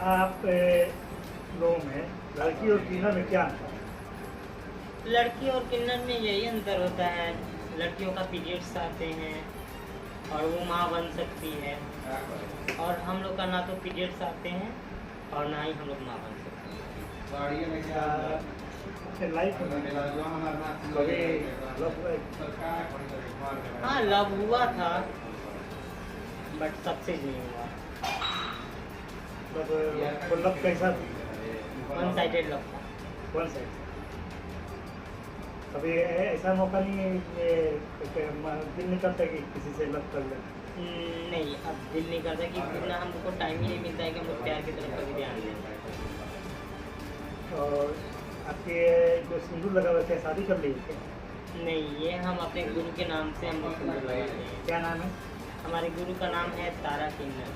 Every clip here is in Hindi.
आप लोगों में लड़की और किन्नर में क्या अंतर है? लड़की और किन्नर में यही अंतर होता है, लड़कियों का पीरियड्स आते हैं और वो माँ बन सकती है, और हम लोग का ना तो पीरियड्स आते हैं और ना ही हम लोग माँ बन सकते हैं। अपने लाइफ में कभी लव हुआ है? हाँ, लव हुआ था बट सक्सेस नहीं हुआ। मतलब वो लव कैसा वन साइडेड लव था। One side? कभी ऐसा मौका नहीं है कि दिल नहीं करता कि किसी से लव कर ले? नहीं, अब दिल नहीं करता कि इतना हम लोग को टाइम ही नहीं मिलता है कि हम लोग प्यार की तरफ कभी ध्यान दें। और आपके जो सिंदूर लगा हुआ है, क्या शादी कर ली है? नहीं, ये हम अपने गुरु के नाम से हम लोग सिंदूर लगाते हैं। क्या नाम है? हमारे गुरु का नाम है तारा किन्नर।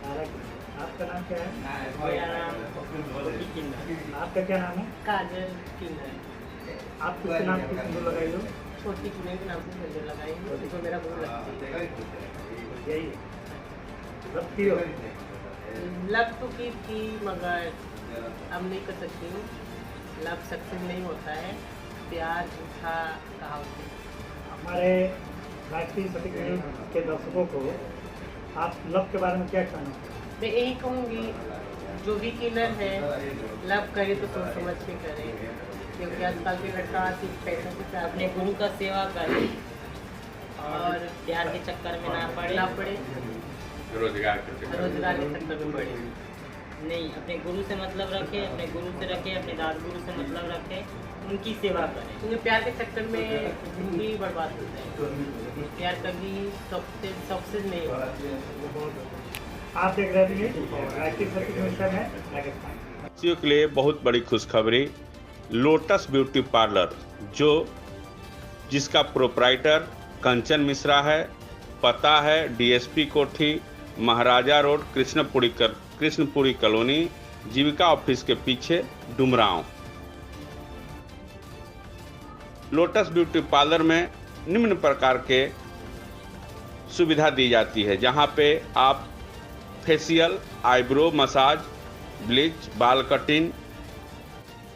तारा किन्नर। आपका नाम क्या है? मेरा नाम छोटी किन्नर। आपका क्या नाम है? काजल किन्नर। आप किसके नाम से सिंदूर लगाई हो? छोटी किन्नर के नाम से सिंदूर लगाई हूँ, जो मेरा गुरु लगती है। यही लव की हो? लव तो की थी मगर अब नहीं कर सकती हूँ। लव सक्सेस नहीं होता है, प्यार झूठा कहावत है। हमारे राष्ट्रीय सटीक न्यूज़ के दर्शकों को आप लव के बारे में क्या कहना है? मैं यही कहूँगी, जो भी किन्नर है लव करे तो सोच समझ के करे, क्योंकि आजकल के लड़का सिर्फ पैसे से अपने गुरु का सेवा करे और प्यार के चक्कर में ना पड़े रोजगार के चक्कर में पड़े। नहीं, अपने गुरु से मतलब रखे, अपने गुरु से रखे, अपने राजगुरु से मतलब रखे, उनकी सेवा करें, क्योंकि प्यार के चक्कर में जिंदगी बर्बाद हो जाए। प्यार कभी सक्सेस नहीं होता। आप देख रहे थे राष्ट्रीय सटीक न्यूज़ में राजस्थान। बच्चियों के लिए बहुत बड़ी खुशखबरी, लोटस ब्यूटी पार्लर जिसका प्रोप्राइटर कंचन मिश्रा है। पता है डीएसपी कोठी, महाराजा रोड, कृष्णपुरी कॉलोनी, जीविका ऑफिस के पीछे, डुमरांव। लोटस ब्यूटी पार्लर में निम्न प्रकार के सुविधा दी जाती है, जहां पे आप फेशियल, आईब्रो मसाज, ब्लीच, बाल कटिंग,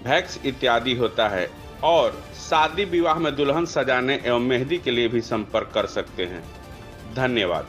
वैक्स इत्यादि होता है। और शादी विवाह में दुल्हन सजाने एवं मेहंदी के लिए भी संपर्क कर सकते हैं। धन्यवाद।